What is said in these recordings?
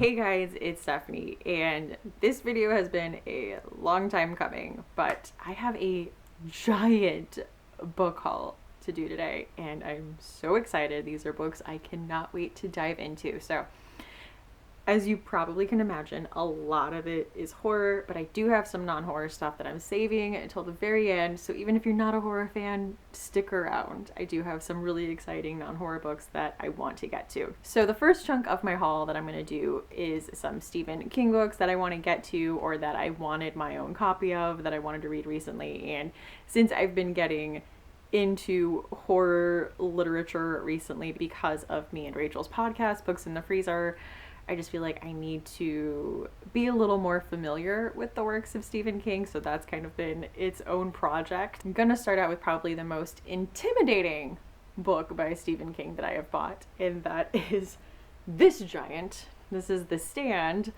Hey guys, it's Stephanie, and this video has been a long time coming, but I have a giant book haul to do today, and I'm so excited. These are books I cannot wait to dive into. So, as you probably can imagine, a lot of it is horror, but I do have some non-horror stuff that I'm saving until the very end. So even if you're not a horror fan, stick around. I do have some really exciting non-horror books that I want to get to. So the first chunk of my haul that I'm going to do is some Stephen King books that I want to get to, or that I wanted my own copy of, that I wanted to read recently. And since I've been getting into horror literature recently because of me and Rachel's podcast, Books in the Freezer, I just feel like I need to be a little more familiar with the works of Stephen King, so that's kind of been its own project. I'm gonna start out with probably the most intimidating book by Stephen King that I have bought, and that is this giant. This is The Stand,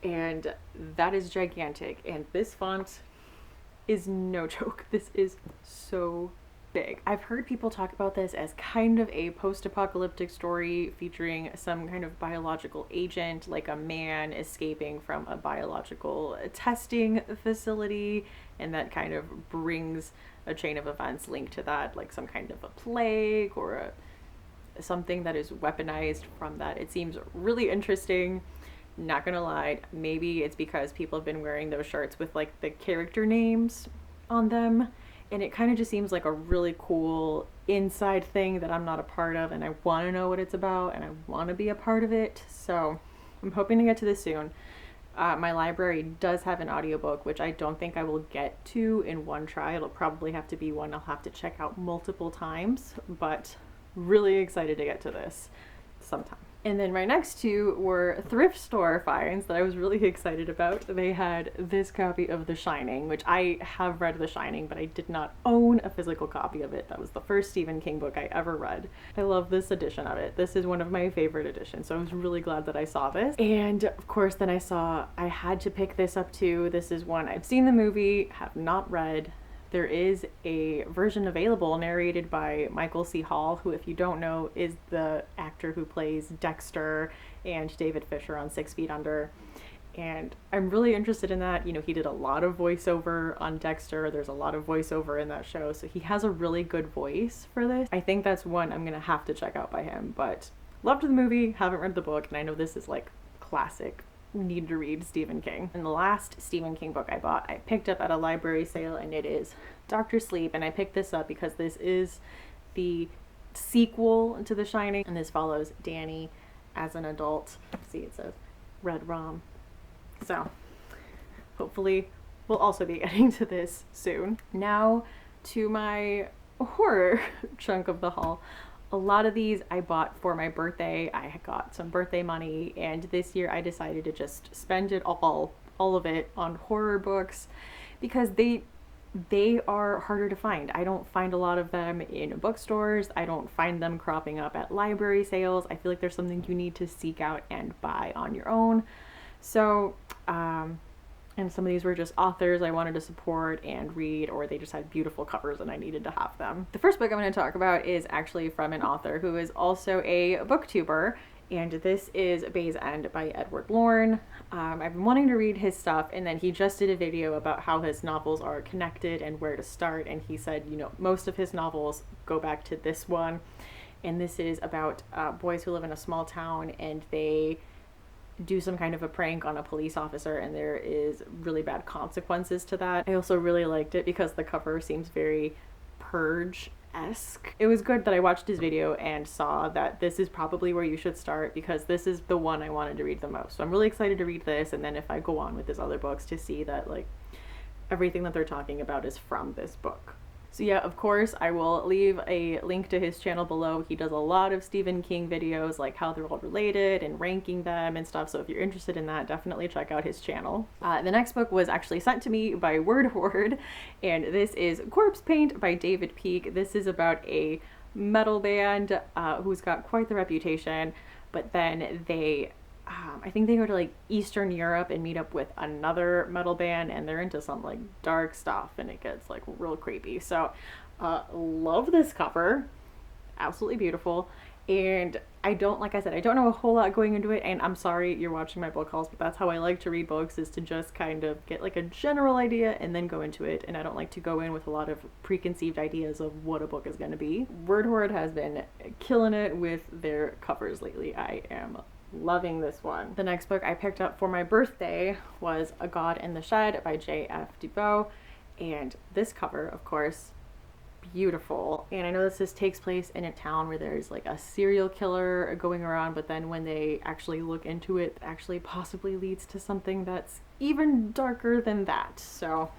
and that is gigantic, and this font is no joke. This is so big. I've heard people talk about this as kind of a post-apocalyptic story featuring some kind of biological agent, like a man escaping from a biological testing facility, and that kind of brings a chain of events linked to that, like some kind of a plague or something that is weaponized from that. It seems really interesting. Not gonna lie, maybe it's because people have been wearing those shirts with like the character names on them, and it kind of just seems like a really cool inside thing that I'm not a part of, and I want to know what it's about, and I want to be a part of it. So I'm hoping to get to this soon. My library does have an audiobook, which I don't think I will get to in one try. It'll probably have to be one I'll have to check out multiple times, but really excited to get to this sometime. And then my next two were thrift store finds that I was really excited about. They had this copy of The Shining, which I have read The Shining, but I did not own a physical copy of it. That was the first Stephen King book I ever read. I love this edition of it. This is one of my favorite editions, so I was really glad that I saw this. And of course, then I had to pick this up too. This is one I've seen the movie, have not read. There is a version available narrated by Michael C. Hall, who, if you don't know, is the actor who plays Dexter and David Fisher on 6 Feet Under. And I'm really interested in that. You know, he did a lot of voiceover on Dexter. There's a lot of voiceover in that show, so he has a really good voice for this. I think that's one I'm gonna have to check out by him, but loved the movie, haven't read the book, and I know this is like classic need to read Stephen King. And the last Stephen King book I bought, I picked up at a library sale, and it is Dr. Sleep. And I picked this up because this is the sequel to The Shining, and this follows Danny as an adult. See, it says Red Rom. So hopefully we'll also be getting to this soon. Now to my horror chunk of the haul. A lot of these I bought for my birthday. I got some birthday money, and this year I decided to just spend it all of it on horror books because they are harder to find. I don't find a lot of them in bookstores. I don't find them cropping up at library sales. I feel like there's something you need to seek out and buy on your own. So, and some of these were just authors I wanted to support and read, or they just had beautiful covers and I needed to have them. The first book I'm going to talk about is actually from an author who is also a booktuber, and this is Bay's End by Edward Lorn. I've been wanting to read his stuff, and then he just did a video about how his novels are connected and where to start, and he said, you know, most of his novels go back to this one, and this is about boys who live in a small town, and they do some kind of a prank on a police officer, and there is really bad consequences to that. I also really liked it because the cover seems very Purge-esque. It was good that I watched his video and saw that this is probably where you should start because this is the one I wanted to read the most. So I'm really excited to read this, and then if I go on with his other books, to see that like everything that they're talking about is from this book. So yeah, of course, I will leave a link to his channel below. He does a lot of Stephen King videos, like how they're all related and ranking them and stuff. So if you're interested in that, definitely check out his channel. The next book was actually sent to me by Word Horde, and this is Corpsepaint by David Peake. This is about a metal band who's got quite the reputation, but then they I think they go to like Eastern Europe and meet up with another metal band, and they're into some like dark stuff, and it gets like real creepy. So love this cover, absolutely beautiful. And I don't, like I said, I don't know a whole lot going into it, and I'm sorry you're watching my book hauls, but that's how I like to read books, is to just kind of get like a general idea and then go into it. And I don't like to go in with a lot of preconceived ideas of what a book is going to be. Word Horde has been killing it with their covers lately. I am loving this one. The next book I picked up for my birthday was A God in the Shed by JF Dubeau, and this cover, of course, beautiful. And I know this takes place in a town where there's like a serial killer going around, but then when they actually look into it, actually possibly leads to something that's even darker than that. So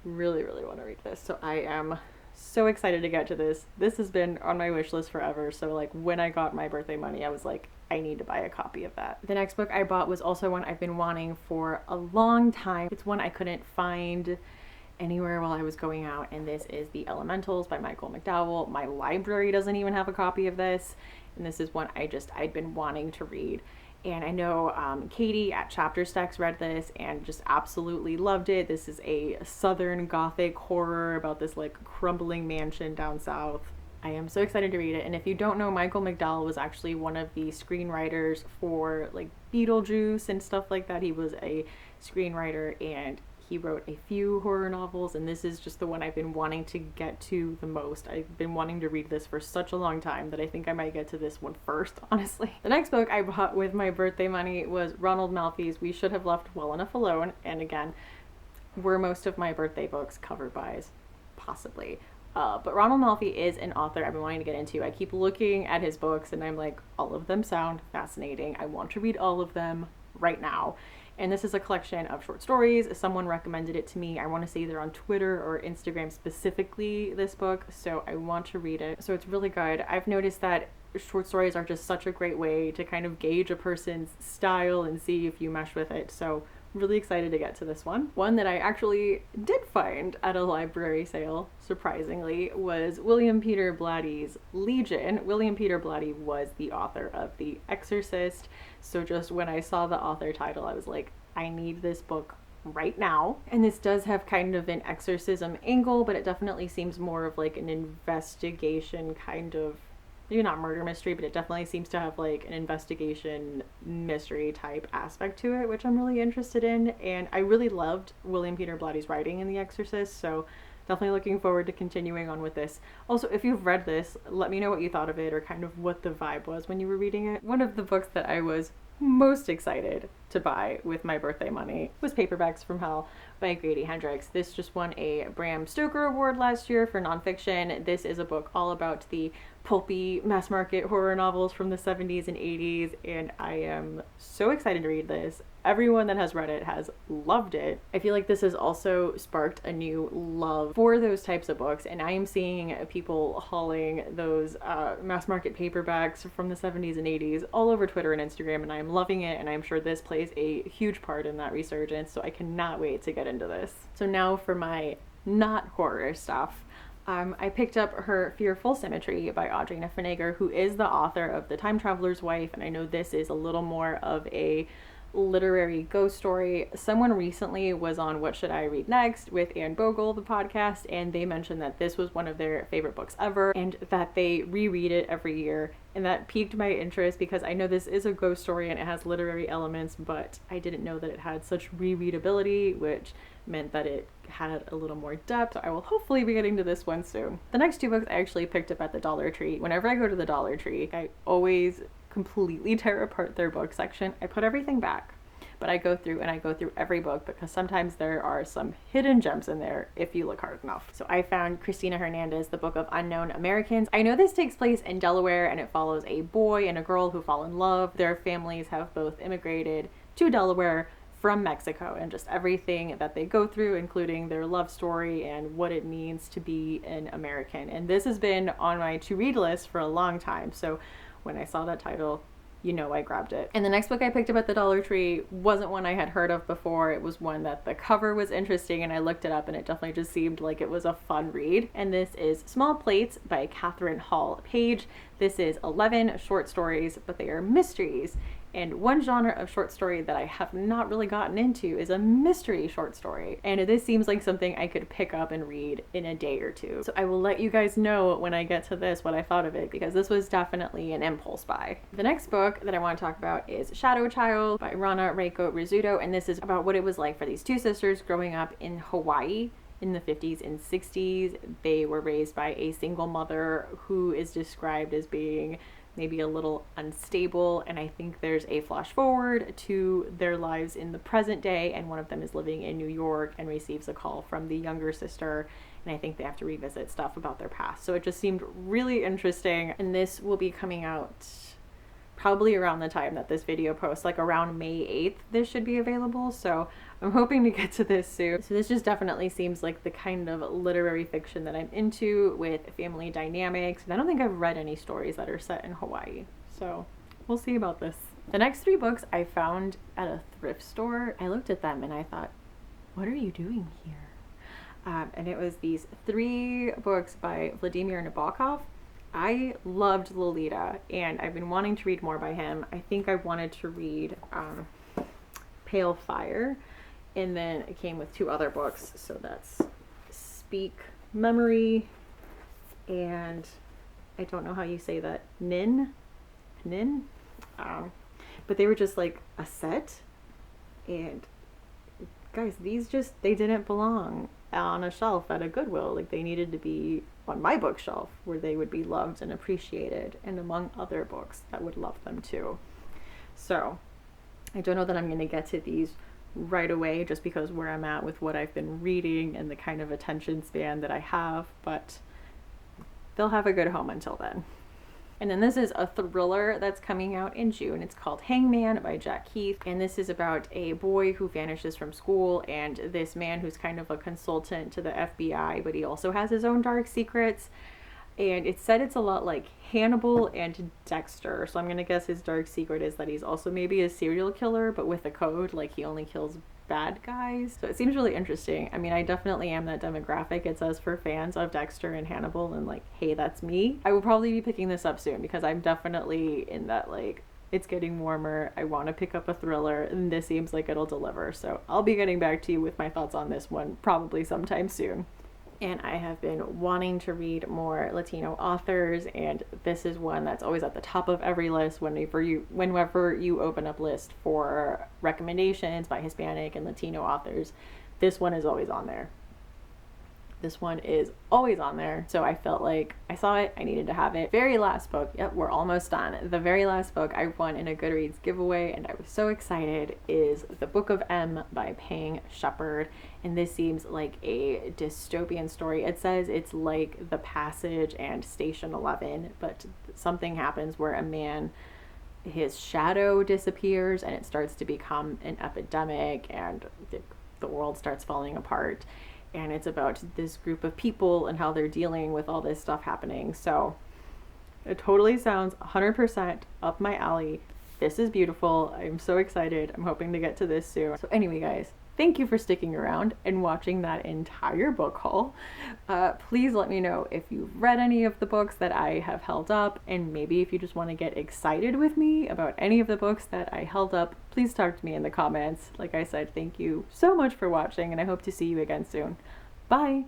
really want to read this. So I am so excited to get to this. This has been on my wish list forever. So like when I got my birthday money, I was like, I need to buy a copy of that. The next book I bought was also one I've been wanting for a long time. It's one I couldn't find anywhere while I was going out, and this is The Elementals by Michael McDowell. My library doesn't even have a copy of this, and this is one I'd been wanting to read. And I know Katie at Chapter Stacks read this and just absolutely loved it. This is a southern gothic horror about this like crumbling mansion down south. I am so excited to read it. And if you don't know, Michael McDowell was actually one of the screenwriters for like Beetlejuice and stuff like that. He was a screenwriter, and he wrote a few horror novels, and this is just the one I've been wanting to get to the most. I've been wanting to read this for such a long time that I think I might get to this one first, honestly. The next book I bought with my birthday money was Ronald Malfi's We Should Have Left Well Enough Alone, and again, were most of my birthday books cover buys, possibly. But Ronald Malfi is an author I've been wanting to get into. I keep looking at his books and I'm like, all of them sound fascinating. I want to read all of them right now. And this is a collection of short stories. Someone recommended it to me. I want to say either on Twitter or Instagram specifically, this book. So I want to read it. So it's really good. I've noticed that short stories are just such a great way to kind of gauge a person's style and see if you mesh with it. So really excited to get to this one. One that I actually did find at a library sale, surprisingly, was William Peter Blatty's Legion. William Peter Blatty was the author of The Exorcist. So just when I saw the author title, I was like, I need this book right now. And this does have kind of an exorcism angle, but it definitely seems more of like an investigation kind of, maybe not murder mystery, but it definitely seems to have like an investigation mystery type aspect to it, which I'm really interested in. And I really loved William Peter Blatty's writing in The Exorcist, so definitely looking forward to continuing on with this. Also, if you've read this, let me know what you thought of it or kind of what the vibe was when you were reading it. One of the books that I was most excited to buy with my birthday money was Paperbacks from Hell by Grady Hendrix. This just won a Bram Stoker Award last year for nonfiction. This is a book all about the pulpy mass market horror novels from the 70s and 80s, and I am so excited to read this. Everyone that has read it has loved it. I feel like this has also sparked a new love for those types of books, and I am seeing people hauling those mass market paperbacks from the 70s and 80s all over Twitter and Instagram, and I am loving it, and I'm sure this plays a huge part in that resurgence, so I cannot wait to get into this. So now for my not horror stuff. I picked up her Fearful Symmetry by Audrey Niffenegger, who is the author of The Time Traveler's Wife, and I know this is a little more of a literary ghost story. Someone recently was on What Should I Read Next with Anne Bogle, the podcast, and they mentioned that this was one of their favorite books ever and that they reread it every year, and that piqued my interest because I know this is a ghost story and it has literary elements, but I didn't know that it had such rereadability, which meant that it had a little more depth. So I will hopefully be getting to this one soon. The next two books I actually picked up at the Dollar Tree. Whenever I go to the Dollar Tree, I always completely tear apart their book section. I put everything back, but I go through every book because sometimes there are some hidden gems in there if you look hard enough. So I found Cristina Hernandez, The Book of Unknown Americans. I know this takes place in Delaware and it follows a boy and a girl who fall in love. Their families have both immigrated to Delaware from Mexico, and just everything that they go through, including their love story and what it means to be an American. And this has been on my to-read list for a long time, so when I saw that title, you know I grabbed it. And the next book I picked up at the Dollar Tree wasn't one I had heard of before. It was one that the cover was interesting, and I looked it up and it definitely just seemed like it was a fun read. And this is Small Plates by Katherine Hall Page. This is 11 short stories, but they are mysteries. And one genre of short story that I have not really gotten into is a mystery short story. And this seems like something I could pick up and read in a day or two. So I will let you guys know when I get to this what I thought of it, because this was definitely an impulse buy. The next book that I want to talk about is Shadow Child by Rana Reiko Rizzuto. And this is about what it was like for these two sisters growing up in Hawaii in the 50s and 60s. They were raised by a single mother who is described as being maybe a little unstable, and I think there's a flash forward to their lives in the present day, and one of them is living in New York and receives a call from the younger sister, and I think they have to revisit stuff about their past. So it just seemed really interesting, and this will be coming out probably around the time that this video posts, like around May 8th this should be available, so I'm hoping to get to this soon. So this just definitely seems like the kind of literary fiction that I'm into, with family dynamics, and I don't think I've read any stories that are set in Hawaii, so we'll see about this. The next 3 books I found at a thrift store. I looked at them and I thought, what are you doing here? And it was these 3 books by Vladimir Nabokov. I loved Lolita, and I've been wanting to read more by him. I think I wanted to read Pale Fire, and then it came with 2 other books. So that's Speak Memory, and I don't know how you say that, Nin? But they were just like a set, and guys, these just, they didn't belong on a shelf at a Goodwill. Like, they needed to be on my bookshelf where they would be loved and appreciated, and among other books that would love them too. So I don't know that I'm going to get to these right away, just because where I'm at with what I've been reading and the kind of attention span that I have, but they'll have a good home until then. And then this is a thriller that's coming out in June. It's called Hangman by Jack Heath. And this is about a boy who vanishes from school, and this man who's kind of a consultant to the FBI, but he also has his own dark secrets. And it's said it's a lot like Hannibal and Dexter. So I'm going to guess his dark secret is that he's also maybe a serial killer, but with a code, like he only kills bad guys. So it seems really interesting. I mean, I definitely am that demographic. It says for fans of Dexter and Hannibal, and like, hey, that's me. I will probably be picking this up soon, because I'm definitely in that, like, it's getting warmer, I want to pick up a thriller, and this seems like it'll deliver. So I'll be getting back to you with my thoughts on this one probably sometime soon. And I have been wanting to read more Latino authors, and this is one that's always at the top of every list whenever you open up list for recommendations by Hispanic and Latino authors. This one is always on there. This one is always on there. So I felt like I saw it, I needed to have it. Very last book, yep, we're almost done. The very last book I won in a Goodreads giveaway, and I was so excited, is The Book of M by Peng Shepherd. And this seems like a dystopian story. It says it's like The Passage and Station 11, but something happens where a man, his shadow disappears, and it starts to become an epidemic, and the world starts falling apart. And it's about this group of people and how they're dealing with all this stuff happening. So it totally sounds 100% up my alley. This is beautiful. I'm so excited. I'm hoping to get to this soon. So anyway, guys, thank you for sticking around and watching that entire book haul. Please let me know if you've read any of the books that I have held up, and maybe if you just want to get excited with me about any of the books that I held up, please talk to me in the comments. Like I said, thank you so much for watching, and I hope to see you again soon. Bye!